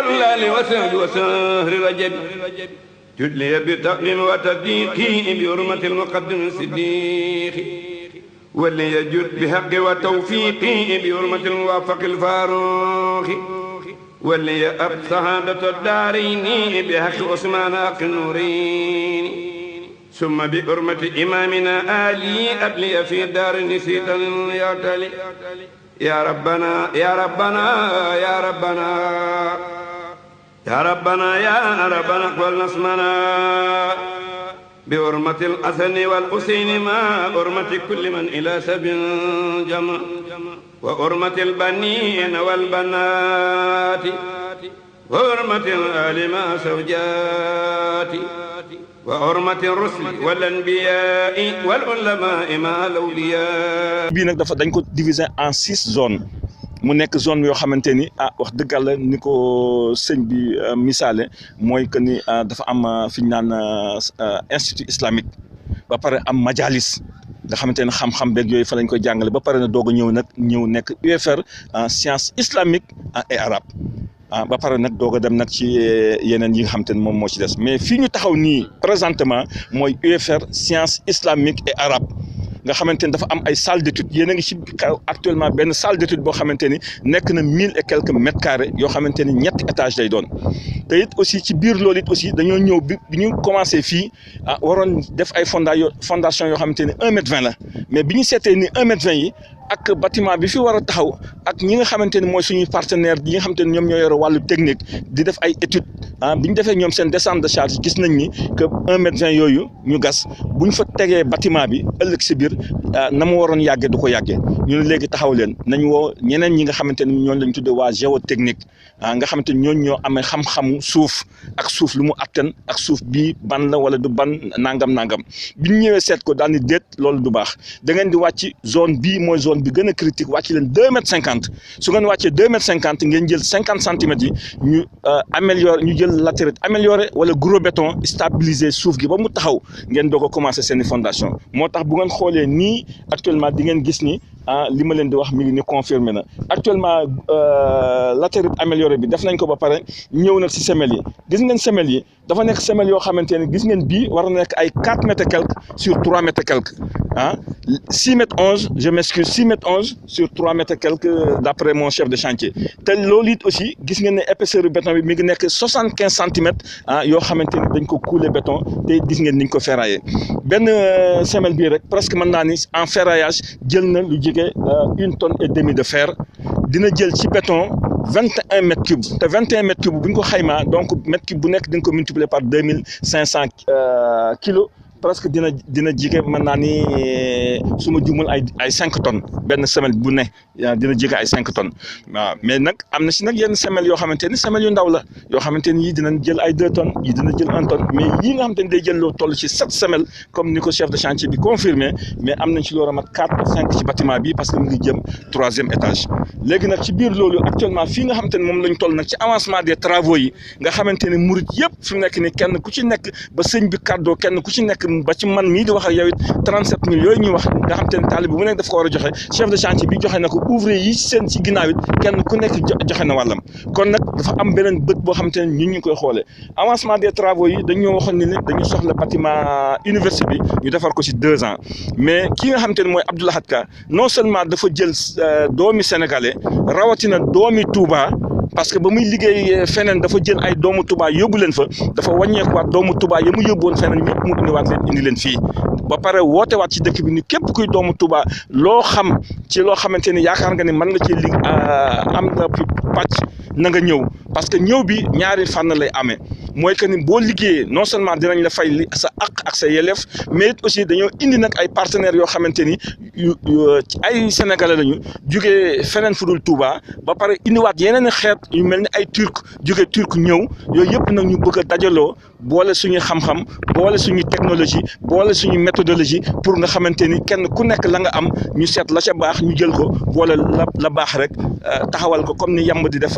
والآل وسهل وسهر رجب تدلي بالتقديم وتدقيق بحرمة المقدم الصديق واللي يجد بحق وتوفيق بحرمة الموافق الفاروق واللي يأب سعادة الدارين بحق عثمان أخي النورين ثم بحرمة إمامنا آلي أبلي في دار نسيتا يعتلي يا ربنا يا ربنا يا ربنا يا ربنا يا ربنا اقبل نصمنا بحرمة الحسن والحسين ما حرمة كل من إلى سبيل جمع وحرمة البنين والبنات وحرمة الآل مع زوجات وحرمة الرسل والأنبياء والعلماء مع الأولياء. bii nag dañ ko diviser en 6 zones mu nekk zone yoo xamante ni wax dëgg Yàlla ni ko sëñ bi misaale mooy que ni dafa am fi ñu naan institut islamique ba pare am majalis nga xamante ne xam-xam beeg yooyu fa lañ koy jàngale ba pare na doog a ñëw nekk UFR science islamique et arabe ba pare nag doog a dem nag ci yeneen yi nga xamante ne moom moo ci des mais fii ñu taxaw nii présentement mooy UFR science islamique et arabe nga xamante ni dafa am ay salle d'étude yéen a ngi ci actuellement benn salle d'étude boo xamante ni nekk na 1000 et quelques mètres carrés yoo xamante ni ñetti étage lay doon te it aussi ci biir loolu it aussi dañoo ñëw bi ñu commencé fii waroon def ay fondation yoo xamante ni 1 mètre 20 la mais bi ñu seetee ni 1 mètre 20 yi ak bâtiment bi fi war a taxaw ak ñi nga xamante ni mooy suñuy partenaire yi nga xamante ni ñoom ñoo yore wàllu technique di def ay études bi ñu defee ñoom seen descente de charge gis nañ ni que 1 mètre 20 yooyu ñu gas bu ñu fa tegee bâtiment bi ëllëg si biir na mu waroon yàggee du ko yàggee ñu ne léegi taxaw leen nañ woo ñeneen ñi nga xamante ni ñooñu lañ tuddee waa géotechnique nga xamante ni ñooñu ñoo amee xam-xamu suuf ak suuf lu mu attan ak suuf bii ban la wala du ban nangam bi ñu ñëwee seet ko daal ni déet loolu du baax da ngeen di wàcc zone bii mooy zone bi gën a critique wàcc leen 2 mètres 50 su ngeen wàccee 2 mètres 50 ngeen jël 50 centimètres yi ñu améliorer ñu jël latérite améliorer wala gros béton stabiliser suuf gi ba mu taxaw ngeen doog a commencer seen i fondation moo tax bu ngeen xoolee nii actuellement di ngeen gis ni li ma leen di wax mi ngi ni confirmé na actuellement latérite amélioré bi def nañ ko ba pare ñëw na ci semelle yi gis ngeen semelle yi dafa nekk semelle yoo xamante ne gis ngeen bii war na nekk ay 4 mètres et quelques sur 3 mètres et quelques 6 mètres 11 je m'excuse 6 mètres 11 sur 3 mètres et quelques d'après mon chef de chantier te loolu it aussi gis ngeen ne épaisseur du béton bi mi ngi nekk 75 centimètres yoo xamante ni dañ ko couler béton te gis ngeen ni ñu ko ferraillé benn semelle bii rek presque mën naa ni en ferraillage jël na lu jege 1,5 tonne de fer dina jël ci béton 21 mètres cubes te 21 mètres cubes bu ñu ko xaymaa donc mètre cube bu nekk di nga ko multiplier par 2500 kilos presque dina jige mën naa ni su ma jumul ay 5 tonnes benn semelle bu ne dina jige ay 5 tonnes waaw mais nag am na si nag yenn semelle yoo xamante ni semelle yu ndaw la yoo xamante ni yii dinañ jël ay 2 tonnes yii dina jël 1 tonne mais yii nga xamante ni day jël loo toll ci 7 semelles comme ni ko chef de chantier bi confirmé mais am nañ ci loo mat 4 ou 5 ci bâtiment bi parce que mu ngi jëm 3e étage léegi nag ci biir loolu actuellement fii nga xamante ni moom lañ toll nag ci avancement des travaux yi nga xamante ni murit yëpp fi mu nekk ni kenn ku ci nekk ba sëñ bi kàddoo kenn ku ci nekk ba ci man mii di wax ak yow it 37 000 yooyu ñuy wax nga xam te ne taalibe bu nekk daf ko war a joxe chef de chantier bi joxe na ko ouvrier yi seen ci ginnaaw it kenn ku nekk joxe na wàllam kon nag dafa am beneen bët boo xam te ne ñun ñu koy xoolee avancement des travaux yi dañoo waxoon ne dañu soxla bâtiment université bi ñu defar ko ci 2 ans mais ki nga xam te ne mooy Abdou Lahad Ka non seulement dafa jël doomi sénégalais rawatina doomi Touba. parce que ba muy liggéey feneen dafa jël ay doomu Touba yóbbu leen fa dafa wàññeekuwaat doomu Touba ya mu yóbbuwoon feneen ñëpp mu indi leen fii ba pare woote waat ci dëkk bi ni képp kuy doomu Touba loo xam ci loo xamante ni yaakaar nga ni mën nga ci am nga pàcc na nga ñëw parce que ñëw bi ñaari fànn lay amee mooy que ni boo liggéeyee non seulement dinañ la fay sa àq ak sa yelleef mais aussi dañoo indi nag ay partenaires yoo xamante ni ay sénégalais lañu jugee feneen fu dul Touba ba pare indiwaat yeneen xeet yu mel ni ay turc jóge turc ñëw yooyu yëpp nag ñu bëgg a dajaloo boole suñu xam-xam boole suñu technologie boole suñu méthodologie pour nga xamante ni kenn ku nekk la nga am ñu seet la ca baax ñu jël ko boole la baax rek taxawal ko comme ni yamb di def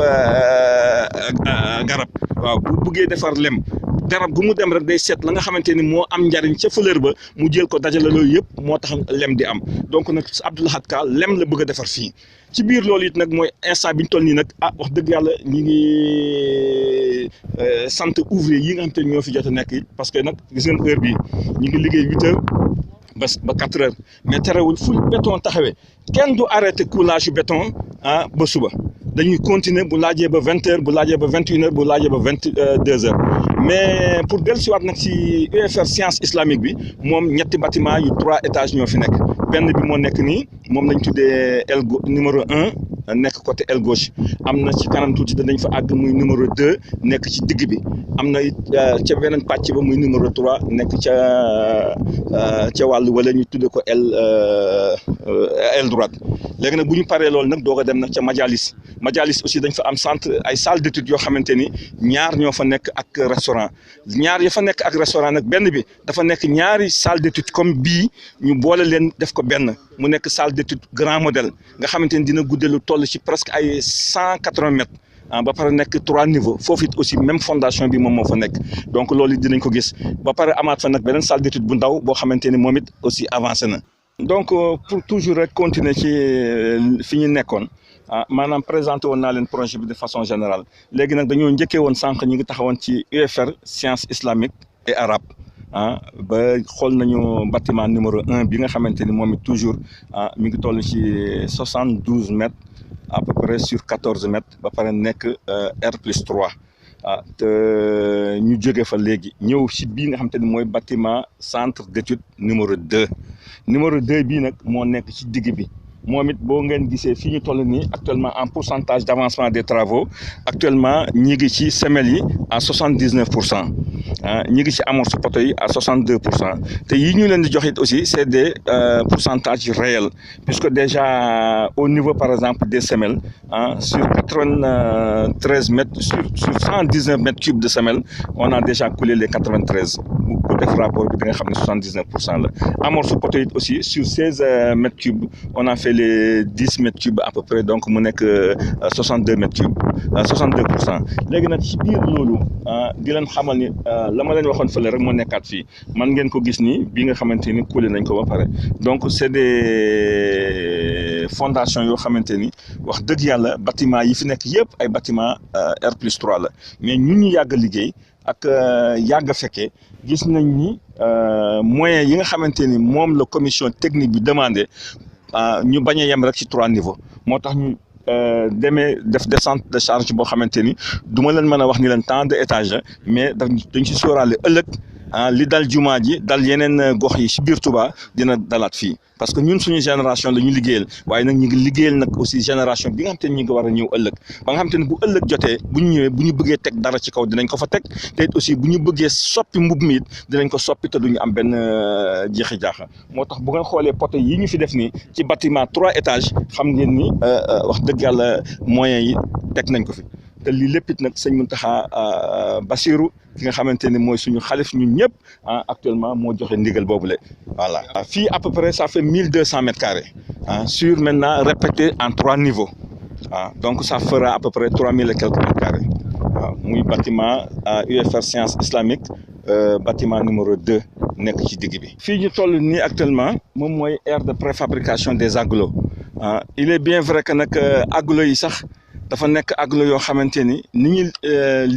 garab waaw bu buggee defar lem garab gu mu dem rek day seet la nga xamante ni moo am njariñ ca fleur ba mu jël ko dajale loolu yëpp moo tax lem di am donc nag Abdou Lahad Ka lem la bëgg a defar fii ci biir loolu it nag mooy instant bi ñu toll nii nag wax dëgg yàlla ñi ngi sant ouvrier yi nga xamante ni ñoo fi jot a nekk it parce que nag gis ngeen heure bii ñu ngi liggéey 8 heures ba 4 heures mais terewul fu béton taxawee kenn du arrêté coulage yu béton ba suba dañuy continuer bu laajee ba 20 heures bu laajee ba 21 heures bu laajee ba 22 heures mais pour dellusiwaat nag ci UFR science islamique bi moom ñetti bâtiment yu 3 étages ñoo fi nekk benn bi moo nekk nii moom lañ tuddee numéro 1 nekk côté aile gauche am na ci kanam tuuti danañ fa àgg muy numéro 2 nekk ci digg bi am na it ca beneen pàcc ba muy numéro 3 nekk ca wàllu wala ñu tuddee ko aile droite léegi nag bu ñu paree loolu nag doog a dem nag ca majalis aussi dañ fa am centre ay salle d'étude yoo xamante ni ñaar ñoo fa nekk ak restaurant ñaar ya fa nekk ak restaurant nag benn bi dafa nekk ñaari salle d'étude comme bii ñu boole leen def ko benn mu nekk salle d'étude grand modèle nga xamante ni dina guddee lu toll ci presque ay 180 mètres ba pare nekk 3 niveaux foofu it aussi même fondation bi moom moo fa nekk donc loolu dinañ ko gis ba pare amaat fa nag beneen salle d'étude bu ndaw boo xamante ni moom it aussi avancé na donc pour toujours rek continuer ci fi ñu nekkoon maanaam présenté woon naa leen projet bi de façon générale léegi nag dañoo njëkkee woon sànq ñu ngi taxawoon ci UFR science islamique et arabe ba xool nañu bâtiment numéro 1 bi nga xamante ni moom it toujours mi ngi toll ci 72 mètres à peu près sur 14 mètres ba pare nekk R+3 te ñu jóge fa léegi ñëw ci bii nga xamante ni mooy bâtiment centre d'étude numéro 2 bii nag moo nekk ci digg bi moom it boo ngeen gisee fii ñu toll nii actuellement en pourcentage d'avancement des travaux actuellement ñi ngi ci semelles yi à 79% ñi ngi ci amorce poto yi à 62% te yi ñu leen di jox it aussi c'est des pourcentages réels puisque déjà au niveau par exemple des semelles sur 93 mètres sur 119 mètres cubes de semelles on a déjà coulé les 93 bu def rapport bi da nga xam ne 79% la amorce poto yi aussi sur 16 mètres cubes on a fait les 10 mètres cubes à peu près donc mu nekk 62 mètres cubes 62%. léegi nag ci biir loolu di leen xamal ni la ma leen waxoon fële rek moo nekkaat fii man ngeen ko gis nii bi nga xamante ni coulé nañ ko ba pare donc c'est des fondations yoo xamante ni wax dëgg yàlla bâtiment yi fi nekk yëpp ay bâtiment R+3 la mais ñun ñu yàgg liggéey ak yàgg a fekkee gis nañ ni moyens yi nga xamante ni moom la commission technique bi demandé ñu bañ a yem rek ci 3 niveaux moo tax ñu demee def descente de charge boo xamante ni du ma leen mën a wax ni leen tant de étage la mais dañ ci sóoraale ëllëg li dal jumaa ji dal yeneen gox yi ci biir Touba dina dalaat fii parce que ñun suñu génération la ñu liggéeyal waaye nag ñu ngi liggéeyal nag aussi génération bi nga xam te ni ñu ngi war a ñëw ëllëg ba nga xam te ne bu ëllëg jotee bu ñu ñëwee bu ñu bëggee teg dara ci kaw dinañ ko fa teg te it aussi bu ñu bëggee soppi mbub mi it dinañ ko soppi te duñu am benn jeexi jaaxa moo tax bu ngeen xoolee poteau yi ñu fi def nii ci bâtiment 3 étages xam ngeen ni wax dëgg yàlla moyens yi teg nañ ko fi te lii lépp it nag sëñ Mountakha Bassirou ki nga xamante ni mooy suñu xalif ñun ñëpp actuellement moo joxe ndigal boobule voilà. fii à peu près ça fait 1200 mètres carrés sur maintenant répété en 3 niveaux donc ça fera à peu près 3000 et quelques mètres carrés waaw muy bâtiment UFR science islamique bâtiment numéro 2 nekk ci digg bi. fii ñu toll nii actuellement moom mooy aire de préfabrication des agglos il est bien vrai que nag agglos yi sax. dafa nekk agglo yoo xamante ni ñuy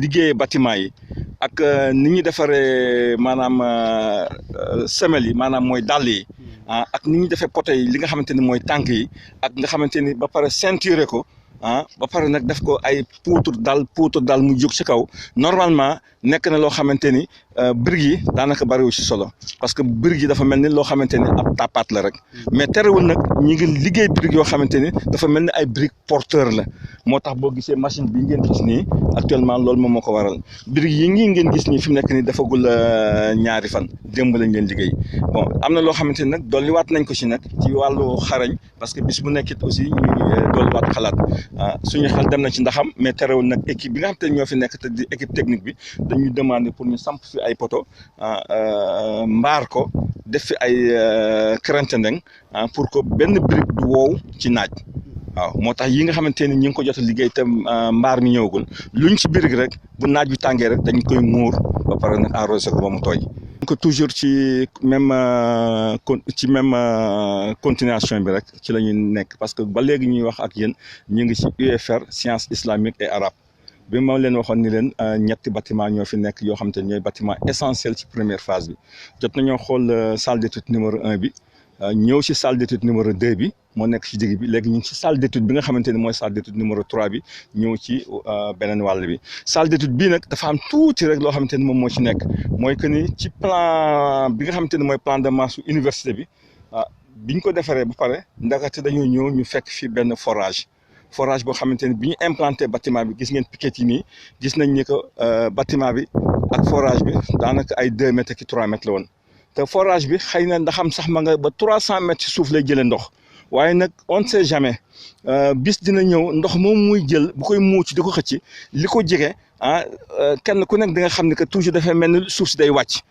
liggéeyee bâtiment yi ak ni ñuy defaree maanaam semelles yi maanaam mooy dàll yi ak ni ñuy defee poteaux yi li nga xamante ni mooy tànk yi ak nga xamante ni ba pare ceinturer ko ba pare nag def ko ay poutre dal mu jóg ci kaw normalement nekk na loo xamante ni briques yi daanaka bariwul ci solo parce que briques yi dafa mel ni loo xamante ni ab tapaat la rek mais terewul nag ñi ngi liggéey briques yoo xamante ni dafa mel ni ay briques porteur la moo tax boo gisee machine bi ngeen gis nii actuellement loolu moom moo ko waral briques yi ngeen gis nii fi mu nekk nii dafagul ñaari fan démb lañ leen liggéey bon am na loo xamante ni nag dolliwaat nañ ko ci nag ci wàllu xarañ parce que bis bu nekkit aussi ñuy dolliwaat xalaat suñu xel dem na ci ndaxam mais terewul nag équipe bi nga xam te ñoo fi nekk te di équipe technique bi dañuy demander pour ñu samp fi ay poto mbaar ko def fi ay krentendeng pour que benn brique du woow ci naaj waaw moo tax yi nga xamante ni ñu ngi ko jot a liggéey te mbaar mi ñëwagul luñ ci brique rek bu naaj bi tàngee rek dañ koy muur ba pare nag arrosé ko ba mu tooy. donc toujours ci même continuation bi rek ci la ñu nekk parce que ba léegi ñuy wax ak yéen ñu ngi ci UFR sciences islamiques et arabes bi ma leen waxoon ni leen ñetti bâtiment ñoo fi nekk yoo xam te ñooy bâtiment essentiel ci première phase bi jot nañoo xool salle d'étude numéro 1 bi ñëw ci salle d'étude numéro 2 bi moo nekk ci digg bi léegi ñu ngi ci salle d'étude bi nga xamante ni mooy salle d'étude numéro 3 bi ñëw ci beneen wàll bi salle d'étude bii nag dafa am tuuti rek loo xamante ni moom moo ci nekk mooy que ni ci plan bi nga xamante ni mooy plan de masse université bi biñ ko defaree ba pare ndakate dañoo ñëw ñu fekk fii benn forage boo xamante ni bi ñu implanté bâtiment bi gis ngeen piquet yi nii gis nañ ni que bâtiment bi ak forage bi daanaka ay 2 mètres ki 3 mètres la woon te forage bi xëy na ndaxam sax ma nga ba 300 mètres ci suuf lay jëlee ndox waaye nag on ne sait jamais bis dina ñëw ndox moom muy jël bu koy muuc di ko xëcc li ko jege kenn ku nekk di nga xam ne que toujours dafay mel ni suuf si day wàcc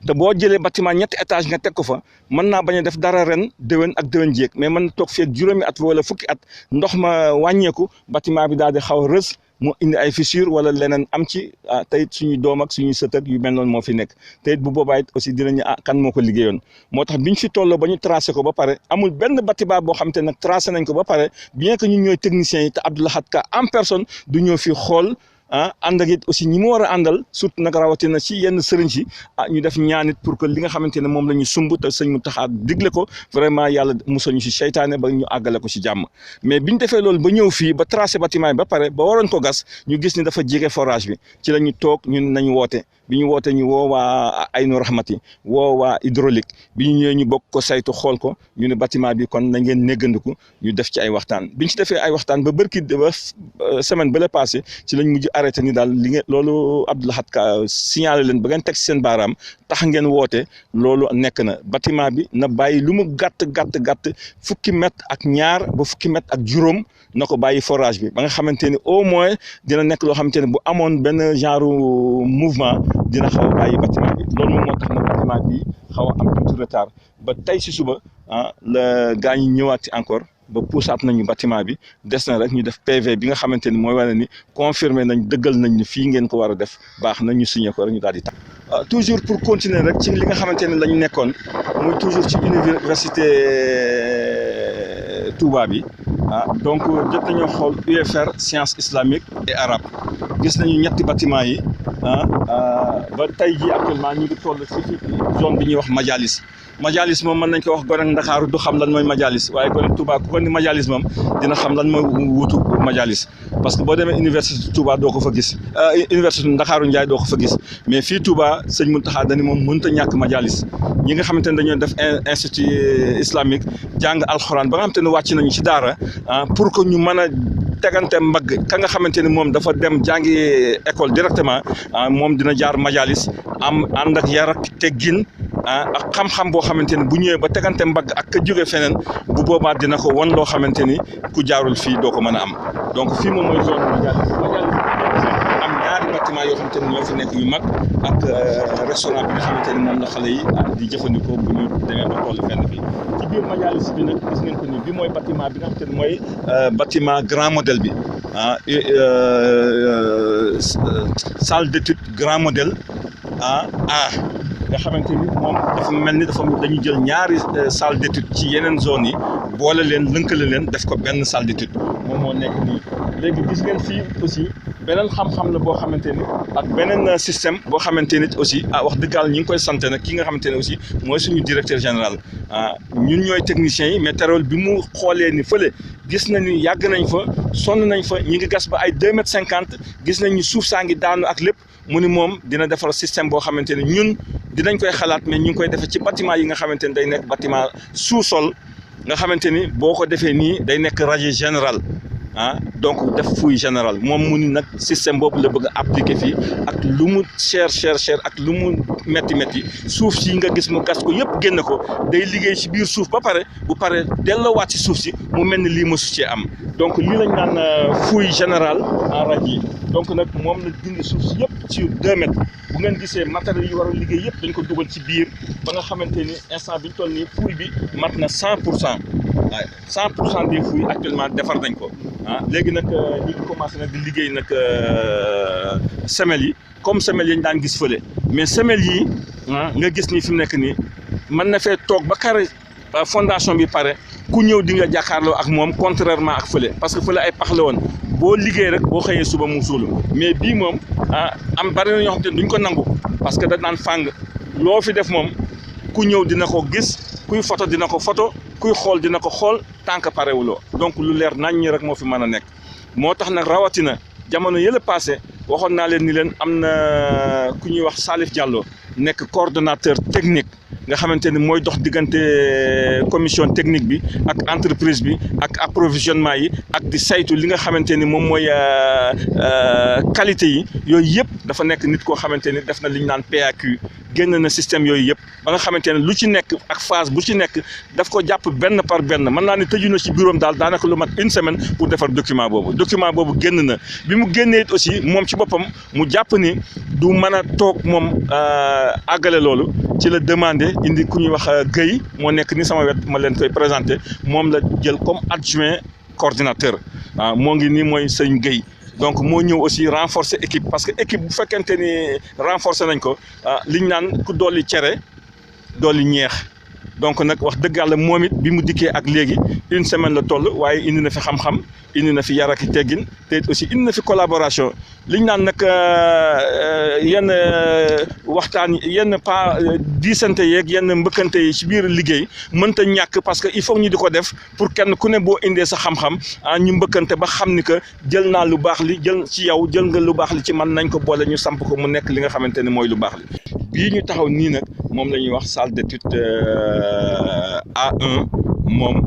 te boo jëlee bâtiment ñetti étage nga teg ko fa mën naa bañ a def dara ren déwén ak déwén jéeg mais mën na toog fii ak juróomi at wala fukki at ndox ma wàññeeku bâtiment bi daal di xaw a rës mu indi ay fissure wala leneen am ci tey suñuy doom ak suñuy sët ak yu mel noonu moo fi nekk te it bu boobaa it aussi dinañu kan moo ko liggéeyoon moo tax biñ fi tolloo ba ñu tracé ko ba pare amul benn bâtiment boo xam te nag tracé nañ ko ba pare bien que ñun ñooy techniciens yi te Abdou Lahad Ka en personne du ñëw fii xool ànd ak it aussi ñi mu war a àndal surtout nag rawatina ci yenn sëriñ si ñu def ñaanit pour que li nga xamante ne moom la ñu sumb te sëñ Mountakha digle ko vraiment yàlla musal ñu si seytaane ba ñu àggale ko ci jàmm mais biñ defee loolu ba ñëw fii ba tracé bâtiment yi ba pare ba waroon ko gas ñu gis ni dafa jege forage bi ci la ñu toog ñun nañu woote bi ñu woote ñu woo waa Aynu Rahmati woo waa hydraulique bi ñu ñëwee ñu bokk ko saytu xool ko ñu ne bâtiment bi kon na ngeen néggandiku ñu def ci ay waxtaan biñ ci defee ay waxtaan ba bërki ba semaine ba la passé ci lañ mujj arrêté ni daal li ngeen loolu Abdou Lahad Ka signalé leen ba ngeen teg seen baaraam tax ngeen woote loolu nekk na bâtiment bi na bàyyi lu mu gàtt fukki mètre ak ñaar ba fukki mètre ak juróom na ko bàyyi forage bi ba nga xamante ni au moins dina nekk loo xamante ne bu amoon benn genre mouvement dina xaw a bàyyi bâtiment bi loolu moom moo tax na bâtiment bi xaw a am tuuti retard ba tey si suba la gaa ñi ñëwaat ci encore ba puusaat nañu bâtiment bi des na rek ñu def PV bi nga xamante ni mooy wane ni confirmé nañ dëggal nañ ni fii ngeen ko war a def baax na ñu signé ko rek ñu daal di tax toujours pour continuer rek ci li nga xamante ne lañ nekkoon muy toujours ci université Touba bi donc jot nañoo xool UFR sciences islamiques et arabes gis nañu ñetti bâtiment yi ba tey jii actuellement ñu ngi toll ci zone bi ñuy wax majalis moom mën nañ ko wax gone Ndakaaru du xam lan mooy majalis waaye gone Touba ku ko ni majalis moom dina xam lan mooy wutu majalis parce que boo demee université Touba doo ko fa gis université Ndakaaru Ndiaye doo ko fa gis mais fii Touba sëñ Mountakha dani moom mënut a ñàkk majalis ñi nga xamante ne dañoo def institut islamique jàng alxuraan ba nga xamante ne wàcc nañu ci daara pour que ñu mën a tegante mbagg ka nga xamante ni moom dafa dem jàngi école directement moom dina jaar majalis am ànd ak yar ak teggin ak xam-xam boo xamante ni bu ñëwee ba tegante mbagg ak ka jóge feneen bu boobaa dina ko won loo xamante ni ku jaarul fii doo ko mën a am donc fii moom mooy zone majalis am ñaari bâtiment yoo xamante ni ñoo fi nekk yu mag ak restaurant bi nga xamante ni moom la xale yi di jëfandikoo bu ñu demee ba toll fenn fii ci biir majalis bi nag gis ngeen ko ni bi mooy bâtiment bi nga xamante ni mooy bâtiment grand modèle bi salle d'étude grand modèle nga xamante ni moom dafa mel ni dañuy jël ñaari salle d'étude ci yeneen zone yi boole leen lënkale leen def ko benn salle d'étude moom moo nekk nii léegi gis ngeen fii aussi beneen xam-xam la boo xamante ni ak beneen système boo xamante ni aussi wax dëgg yàlla ñu ngi koy sant nag ki nga xamante ne aussi mooy suñu directeur général ñun ñooy techniciens yi mais terewul bi mu xoolee ni fële gis nañ ni yàgg nañ fa sonn nañ fa ñi ngi gas ba ay 2,50 m gis nañ ni suuf saa ngi daanu ak lépp mu ni moom dina defar système boo xamante ne ñun dinañ koy xalaat mais ñu ngi koy defee ci bâtiment yi nga xamante ni day nekk bâtiment sous-sol nga xamante ni boo ko defee nii day nekk radier général donc def fouille général moom mu ni nag système boobu la bëgg a appliquer fii ak lu mu cher ak lu mu métti suuf si nga gis mu gas ko yëpp génn ko day liggéey ci biir suuf ba pare bu pare delloowaat ci suuf si mu mel ni lii mësu cee am donc lii lañ naan fouille général en radier donc nag moom la dindi suuf si yëpp sur 2 mètres bu ngeen gisee matériels yi war a liggéey yëpp dañ ko dugal ci biir ba nga xamante ni instant bi ñu toll nii fouille bi mat na 100%. waaye 100% des fouilles actuellement defar nañ ko léegi nag ñu ngi commencé nag di liggéey nag semelles yi comme semelles yi ñu daan gis fële mais semelles yi nga gis ni fi mu nekk nii mën na fee toog ba carré fondation bi pare ku ñëw di nga jàkkaarloo ak moom contrairement ak fële parce que fële ay pax la woon boo liggéey rek boo xëyee suba mu suulu mais bii moom am bari na ñoo xam te duñ ko nangu parce que da naan fàng loo fi def moom ku ñëw dina ko gis kuy photo dina ko photo kuy xool dina ko xool tant que parewuloo donc lu leer nañ ñi rek moo fi mën a nekk moo tax nag rawatina jamono yële passé waxoon naa leen ni leen am na ku ñuy wax Salif Diallo nekk coordonnateur technique nga xamante ni mooy dox diggante commission technique bi ak entreprise bi ak approvisionnement yi ak di saytu li nga xamante ni moom mooy qualité yi yooyu yëpp dafa nekk nit koo xamante ni def na li ñu naan PAQ génn na système yooyu yëpp ba nga xamante ne lu ci nekk ak phase bu ci nekk daf ko jàpp benn par benn mën naa ne tëju na ci bureau daal daanaka lu mat une semaine pour defar document boobu génn na bi mu génnee it aussi moom ci boppam mu jàpp ni du mën a toog moom àggale loolu ci la demandé indi ku ñuy wax Guèye moo nekk ni sama wet ma leen koy présenté moom la jël comme adjoint coordinateur moo ngi nii mooy sëñ Guèye donc moo ñëw aussi renforcer équipe parce que équipe bu fekkente ni renforcer nañ ko liñ naan ku dolli cere dolli ñeex donc nag wax dëgg yàlla moom it bi mu dikkee ak léegi une semaine la toll waaye indi na fi xam-xam indi na fi yar ak teggin te it aussi indi na fi collaboration liñ naan nag yenn waxtaan yenn pas diisante yeeg yenn mbëkkante yi ci biir liggéey mënta ñàkk parce que il faut ñu di ko def pour kenn ku ne boo indee sa xam-xam ñu mbëkkante ba xam ni que jël naa lu baax li jël ci yow jël nga lu baax li ci man nañ ko boole ñu samp ko mu nekk li nga xamante ne mooy lu baax li bii ñu taxaw nii nag moom la ñuy wax salle d'étude A1 moom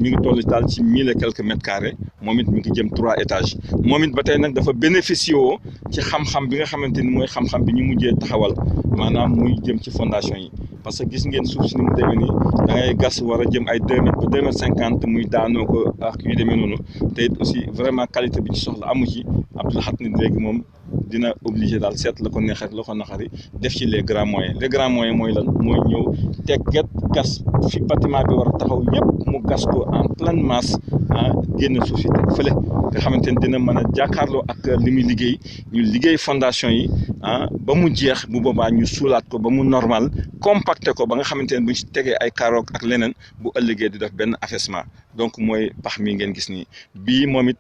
mi ngi toll daal ci 1000 et quelques mètres carrés moom it mi ngi jëm 3 étages moom it ba tey nag dafa bénéficié woo ci xam-xam bi nga xamante ni mooy xam-xam bi ñu mujjee taxawal maanaam muy jëm ci fondation yi parce que gis ngeen suuf si ni mu demee nii da ngay gas war a jëm ay 2 mètres ba 2 mètres 50 muy daanoo ko ak yu demee noonu te it aussi vraiment qualité bi ci soxla amu ci Abdou Lahad ni léegi moom dina obligé daal seet la ko neexee la ko naxari def ci les grands moyens mooy lan mooy ñëw tegget gas fi bâtiment bi war a taxaw yëpp mu gas ko en pleine masse génn suuf si teg fële nga xamante ni dina mën a jàkkaarloo ak li muy liggéey ñu liggéey fondation yi ba mu jeex bu boobaa ñu suulaat ko ba mu normal compacté ko ba nga xamante ne bu ñu si tegee ay carottes ak leneen bu ëllëgee di def benn affaissement donc mooy pax mi ngeen gis nii bii moom it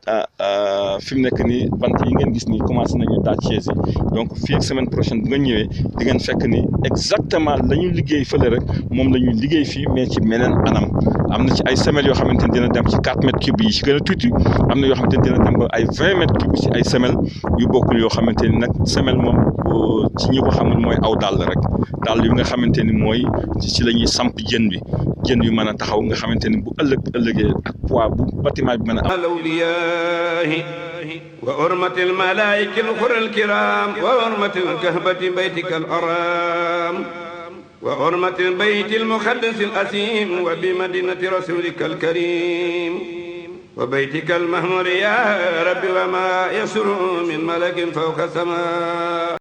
fi mu nekk nii bant yi ngeen gis nii commencé nañu daaj chaise yi donc fii ak semaine prochaine bu nga ñëwee di ngeen fekk ni exactement la ñu liggéey fële rek moom la ñuy liggéey fii mais ci meneen anam am na ci ay semelles yoo xamante ne dina dem ci 4 mètres cubes yi ci gën a tuuti am na yoo xamante ne dina dem ba ay 20 mètres cubes ci ay semelles yu bokkul yoo xamante ni nag semelle moom ci ñi ko xamul mooy aw dàll rek dàll yu nga xamante ni mooy ci la ñuy samp jën yu mën a taxaw nga xamante ni bu ëllëgee ak poids bu bâtiment bi mën a am awliyaahi wa urmatil malaa'ikil xuril kiraam wa urmatil kahbati baytikal araam wa urmatil baytil muqaddasil asiim wa bi madinati rasuulikal kariim wa baytikal mahmuudi yaa rabbi wa maa yasuru min malakin fawqa samaa